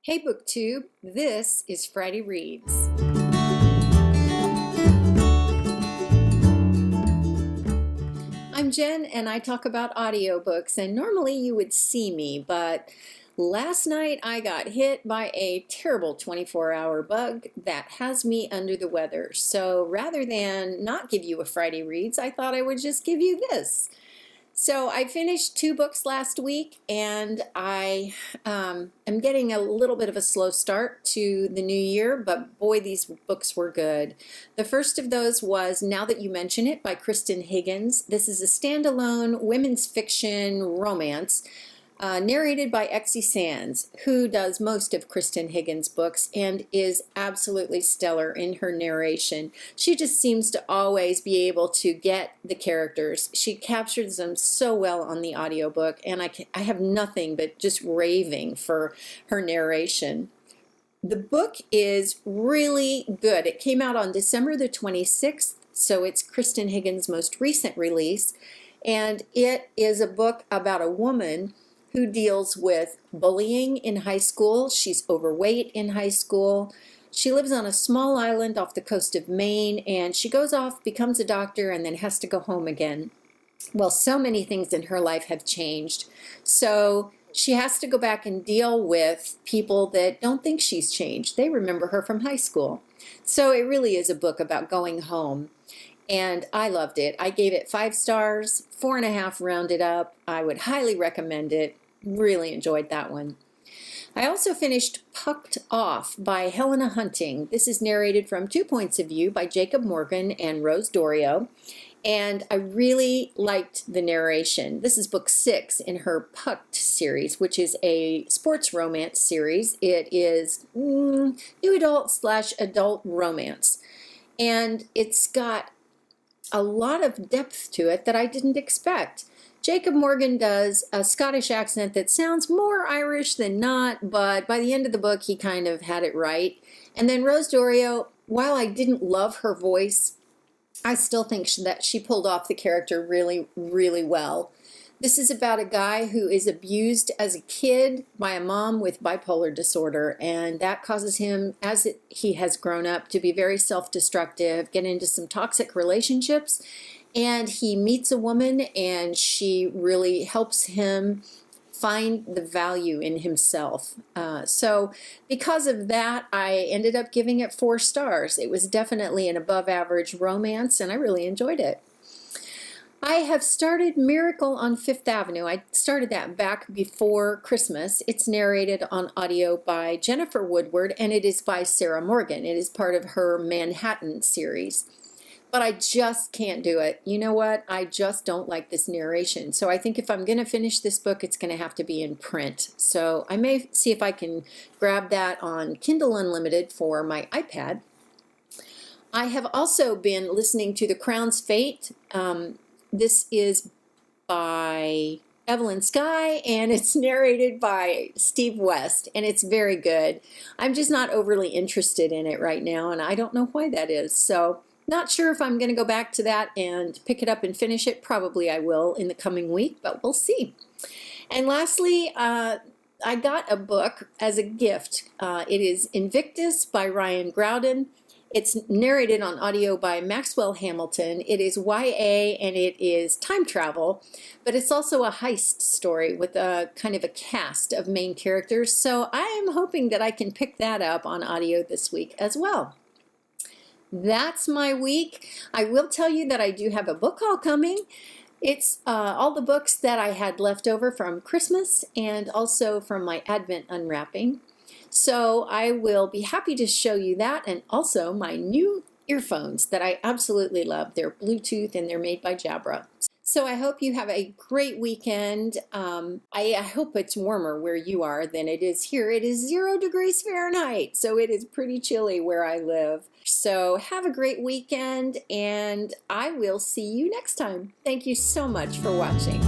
Hey BookTube, this is Friday Reads. I'm Jen and I talk about audiobooks, and normally you would see me, but last night I got hit by a terrible 24-hour bug that has me under the weather. So rather than not give you a Friday Reads, I thought I would just give you this. So I finished 2 books last week, and I am getting a little bit of a slow start to the new year, but boy, these books were good. The first of those was Now That You Mention It by Kristan Higgins. This is a standalone women's fiction romance narrated by Exie Sands, who does most of Kristan Higgins' books and is absolutely stellar in her narration. She just seems to always be able to get the characters. She captures them so well on the audiobook, and I have nothing but just raving for her narration. The book is really good. It came out on December the 26th, so it's Kristan Higgins' most recent release, and it is a book about a woman who deals with bullying in high school. She's overweight in high school. She lives on a small island off the coast of Maine, and she goes off, becomes a doctor, and then has to go home again. Well, so many things in her life have changed. So she has to go back and deal with people that don't think she's changed. They remember her from high school. So it really is a book about going home. And I loved it. I gave it 5 stars, 4.5 rounded up. I would highly recommend it. Really enjoyed that one. I also finished Pucked Off by Helena Hunting. This is narrated from 2 points of view by Jacob Morgan and Rose Dorio. And I really liked the narration. This is book 6 in her Pucked series, which is a sports romance series. It is new adult/adult romance. And it's got a lot of depth to it that I didn't expect. Jacob Morgan does a Scottish accent that sounds more Irish than not, but by the end of the book he kind of had it right. And then Rose Dorio, while I didn't love her voice, I still think that she pulled off the character really, really well. This is about a guy who is abused as a kid by a mom with bipolar disorder, and that causes him, as he has grown up, to be very self-destructive, get into some toxic relationships, and he meets a woman, and she really helps him find the value in himself. So because of that, I ended up giving it 4 stars. It was definitely an above-average romance, and I really enjoyed it. I have started Miracle on Fifth Avenue. I started that back before Christmas. It's narrated on audio by Jennifer Woodward, and it is by Sarah Morgan. It is part of her Manhattan series. But I just can't do it. You know what? I just don't like this narration. So I think if I'm going to finish this book, it's going to have to be in print. So I may see if I can grab that on Kindle Unlimited for my iPad. I have also been listening to The Crown's Fate. This is by Evelyn Skye, and it's narrated by Steve West, and it's very good. I'm just not overly interested in it right now, and I don't know why that is. So not sure if I'm going to go back to that and pick it up and finish it. Probably I will in the coming week, but we'll see. And lastly, I got a book as a gift. It is Invictus by Graudin. It's narrated on audio by Maxwell Hamilton. It is YA and it is time travel, but it's also a heist story with a kind of a cast of main characters. So I am hoping that I can pick that up on audio this week as well. That's my week. I will tell you that I do have a book haul coming. It's all the books that I had left over from Christmas and also from my Advent unwrapping. So I will be happy to show you that, and also my new earphones that I absolutely love. They're Bluetooth and they're made by Jabra. So I hope you have a great weekend. I hope it's warmer where you are than it is here. It is 0 degrees Fahrenheit, so it is pretty chilly where I live. So have a great weekend, and I will see you next time. Thank you so much for watching.